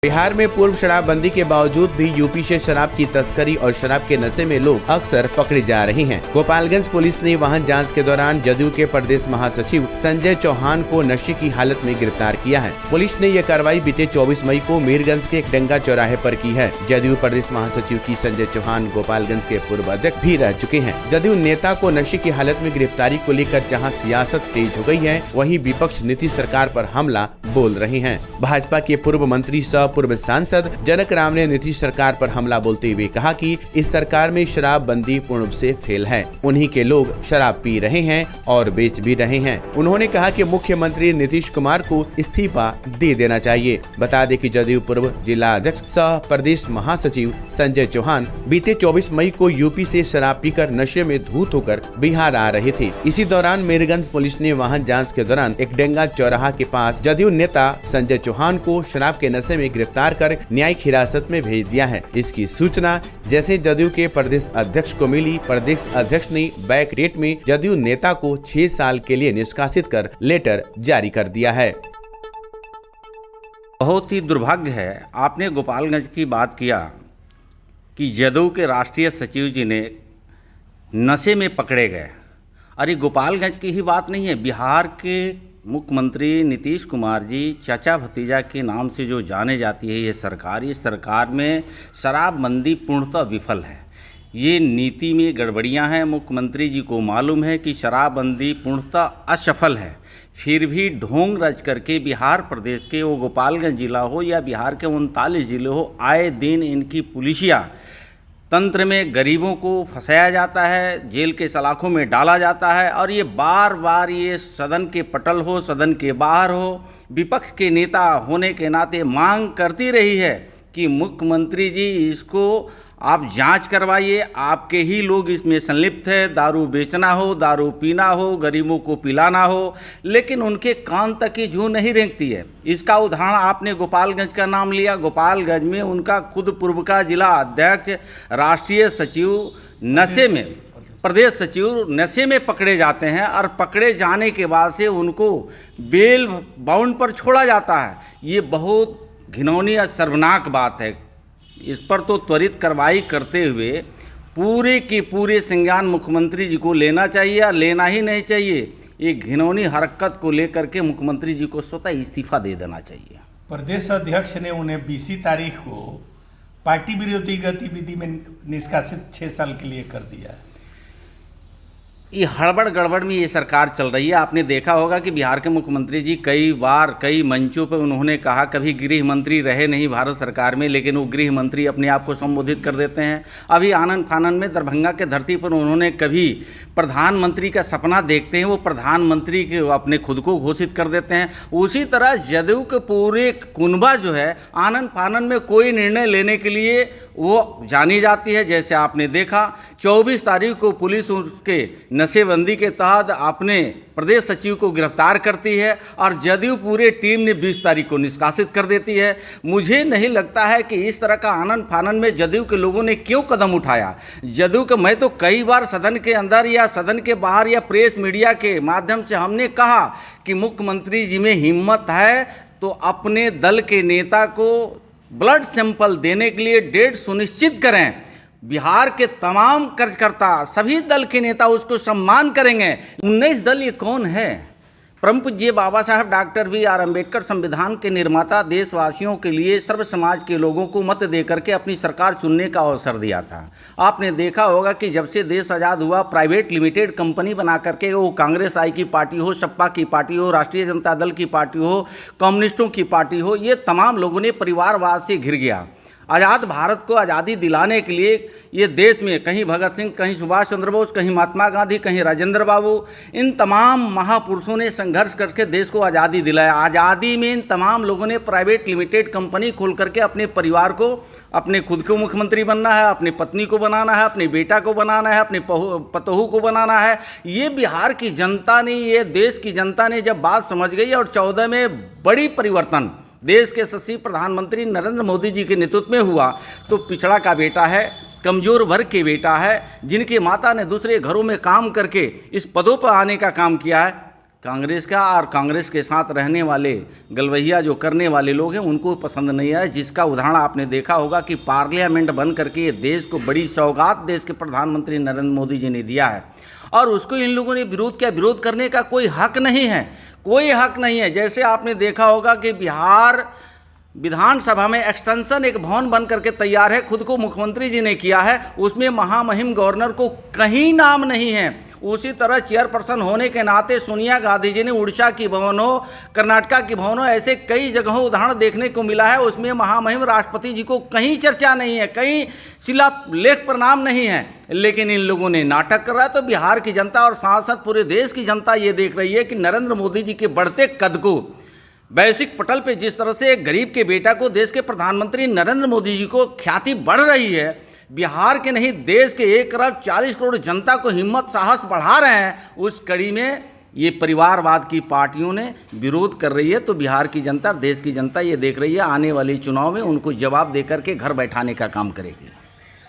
बिहार में पूर्व शराबबंदी के बावजूद भी यूपी से शराब की तस्करी और शराब के नशे में लोग अक्सर पकड़े जा रहे हैं। गोपालगंज पुलिस ने वाहन जांच के दौरान जदयू के प्रदेश महासचिव संजय चौहान को नशे की हालत में गिरफ्तार किया है। पुलिस ने यह कार्रवाई बीते 24 मई को मीरगंज के एक डंगा चौराहे पर की है। जदयू प्रदेश महासचिव की संजय चौहान गोपालगंज के पूर्व अध्यक्ष भी रह चुके हैं। जदयू नेता को नशे की हालत में गिरफ्तारी को लेकर जहां सियासत तेज हो गई है, वहीं विपक्ष नीतीश सरकार पर हमला बोल रहे हैं। भाजपा के पूर्व मंत्री सह पूर्व सांसद जनक राम ने नीतीश सरकार पर हमला बोलते हुए कहा कि इस सरकार में शराबबंदी पूर्ण रूप से फेल है। उन्हीं के लोग शराब पी रहे हैं और बेच भी रहे हैं। उन्होंने कहा कि मुख्यमंत्री नीतीश कुमार को इस्तीफा दे देना चाहिए। बता दें कि जदयू पूर्व जिला अध्यक्ष सह प्रदेश महासचिव संजय चौहान बीते 24 मई को यूपी से शराब पीकर नशे में धूत होकर बिहार आ रहे थे। इसी दौरान मीरगंज पुलिस ने वाहन जांच के दौरान एक डंगा चौराहा के पास जदयू नेता संजय चौहान को शराब के नशे में गिरफ्तार कर न्यायिक हिरासत में भेज दिया है। इसकी सूचना जैसे जदयू के प्रदेश अध्यक्ष को मिली, प्रदेश अध्यक्ष ने बैक डेट में जदयू नेता को 6 साल के लिए निष्कासित कर लेटर जारी कर दिया है। बहुत ही दुर्भाग्य है, आपने गोपालगंज की बात किया कि जदयू के राष्ट्रीय सचिव जी ने नशे में पकड़े गए। अरे गोपालगंज की ही बात नहीं है, बिहार के मुख्यमंत्री नीतीश कुमार जी चाचा भतीजा के नाम से जो जाने जाती है ये सरकार, इस सरकार में शराबबंदी पूर्णतः विफल है। ये नीति में गड़बड़ियां हैं। मुख्यमंत्री जी को मालूम है कि शराबबंदी पूर्णतः असफल है, फिर भी ढोंग रच करके बिहार प्रदेश के, वो गोपालगंज जिला हो या बिहार के 39 जिले हो, आए दिन इनकी पुलिसिया तंत्र में गरीबों को फंसाया जाता है, जेल के सलाखों में डाला जाता है। और ये बार बार ये सदन के पटल हो, सदन के बाहर हो, विपक्ष के नेता होने के नाते मांग करती रही है कि मुख्यमंत्री जी इसको आप जांच करवाइए, आपके ही लोग इसमें संलिप्त है, दारू बेचना हो, दारू पीना हो, गरीबों को पिलाना हो, लेकिन उनके कान तक की जूं नहीं रेंगती है। इसका उदाहरण आपने गोपालगंज का नाम लिया। गोपालगंज में उनका खुद पूर्व का जिला अध्यक्ष, राष्ट्रीय सचिव नशे में, प्रदेश सचिव नशे में पकड़े जाते हैं और पकड़े जाने के बाद से उनको बेल बाउंड पर छोड़ा जाता है। ये बहुत घिनौनी और शर्मनाक बात है। इस पर तो त्वरित कार्रवाई करते हुए पूरे के पूरे संज्ञान मुख्यमंत्री जी को लेना चाहिए और लेना ही नहीं चाहिए। ये घिनौनी हरकत को लेकर के मुख्यमंत्री जी को स्वतः इस्तीफा दे देना चाहिए। प्रदेश अध्यक्ष ने उन्हें 20 तारीख को पार्टी विरोधी गतिविधि में निष्कासित 6 साल के लिए कर दिया है। ये हड़बड़ गड़बड़ में ये सरकार चल रही है। आपने देखा होगा कि बिहार के मुख्यमंत्री जी कई बार कई मंचों पर उन्होंने कहा, कभी गृह मंत्री रहे नहीं भारत सरकार में, लेकिन वो गृह मंत्री अपने आप को संबोधित कर देते हैं। अभी आनंद फानन में दरभंगा के धरती पर उन्होंने कभी प्रधानमंत्री का सपना देखते हैं, वो प्रधानमंत्री के अपने खुद को घोषित कर देते हैं। उसी तरह जदयू के पूरे कुनबा जो है आनंद फानन में कोई निर्णय लेने के लिए वो जानी जाती है। जैसे आपने देखा 24 तारीख को पुलिस उसके नशेबंदी के तहत अपने प्रदेश सचिव को गिरफ्तार करती है और जदयू पूरे टीम ने 20 तारीख को निष्कासित कर देती है। मुझे नहीं लगता है कि इस तरह का आनंद फानन में जदयू के लोगों ने क्यों कदम उठाया। जदयू के, मैं तो कई बार सदन के अंदर या सदन के बाहर या प्रेस मीडिया के माध्यम से हमने कहा कि मुख्यमंत्री जी में हिम्मत है तो अपने दल के नेता को ब्लड सैंपल देने के लिए डेट सुनिश्चित करें। बिहार के तमाम कार्यकर्ता, सभी दल के नेता उसको सम्मान करेंगे। 19 दल ये कौन है? परम पूज्य बाबा साहब डॉक्टर B.R. अम्बेडकर संविधान के निर्माता देशवासियों के लिए, सर्व समाज के लोगों को मत दे करके अपनी सरकार चुनने का अवसर दिया था। आपने देखा होगा कि जब से देश आज़ाद हुआ, प्राइवेट लिमिटेड कंपनी बना करके, वो कांग्रेस आई की पार्टी हो, सपा की पार्टी हो, राष्ट्रीय जनता दल की पार्टी हो, कम्युनिस्टों की पार्टी हो, ये तमाम लोगों ने परिवारवाद से घिर गया। आज़ाद भारत को आज़ादी दिलाने के लिए ये देश में कहीं भगत सिंह, कहीं सुभाष चंद्र बोस, कहीं महात्मा गांधी, कहीं राजेंद्र बाबू, इन तमाम महापुरुषों ने संघर्ष करके देश को आज़ादी दिलाया। आज़ादी में इन तमाम लोगों ने प्राइवेट लिमिटेड कंपनी खोल करके अपने परिवार को, अपने खुद को मुख्यमंत्री बनना है, अपनी पत्नी को बनाना है, अपने बेटा को बनाना है, अपने पतोहू को बनाना है। ये बिहार की जनता ने, ये देश की जनता ने जब बात समझ गई और 14 में बड़ी परिवर्तन देश के यशस्वी प्रधानमंत्री नरेंद्र मोदी जी के नेतृत्व में हुआ, तो पिछड़ा का बेटा है, कमज़ोर वर्ग के बेटा है, जिनकी माता ने दूसरे घरों में काम करके इस पदों पर आने का काम किया है, कांग्रेस का और कांग्रेस के साथ रहने वाले गलवहिया जो करने वाले लोग हैं उनको पसंद नहीं आया, जिसका उदाहरण आपने देखा होगा कि पार्लियामेंट बंद करके ये देश को बड़ी सौगात देश के प्रधानमंत्री नरेंद्र मोदी जी ने दिया है और उसको इन लोगों ने विरोध किया। विरोध करने का कोई हक नहीं है, कोई हक नहीं है। जैसे आपने देखा होगा कि बिहार विधानसभा में एक्सटेंशन एक भवन बन करके तैयार है, खुद को मुख्यमंत्री जी ने किया है, उसमें महामहिम गवर्नर को कहीं नाम नहीं है। उसी तरह चेयरपर्सन होने के नाते सोनिया गांधी जी ने उड़ीसा की भवन हो, कर्नाटका की भवन हो, ऐसे कई जगहों उदाहरण देखने को मिला है, उसमें महामहिम राष्ट्रपति जी को कहीं चर्चा नहीं है, कहीं शिलालेख पर नाम नहीं है। लेकिन इन लोगों ने नाटक कर रहा है। तो बिहार की जनता और साथ साथ पूरे देश की जनता ये देख रही है कि नरेंद्र मोदी जी के बढ़ते कद को वैश्विक पटल पे जिस तरह से एक गरीब के बेटा को देश के प्रधानमंत्री नरेंद्र मोदी जी को ख्याति बढ़ रही है, बिहार के नहीं देश के 1 अरब 40 करोड़ जनता को हिम्मत साहस बढ़ा रहे हैं, उस कड़ी में ये परिवारवाद की पार्टियों ने विरोध कर रही है। तो बिहार की जनता, देश की जनता ये देख रही है आने वाले चुनाव में उनको जवाब देकर के घर बैठाने का काम करेगी।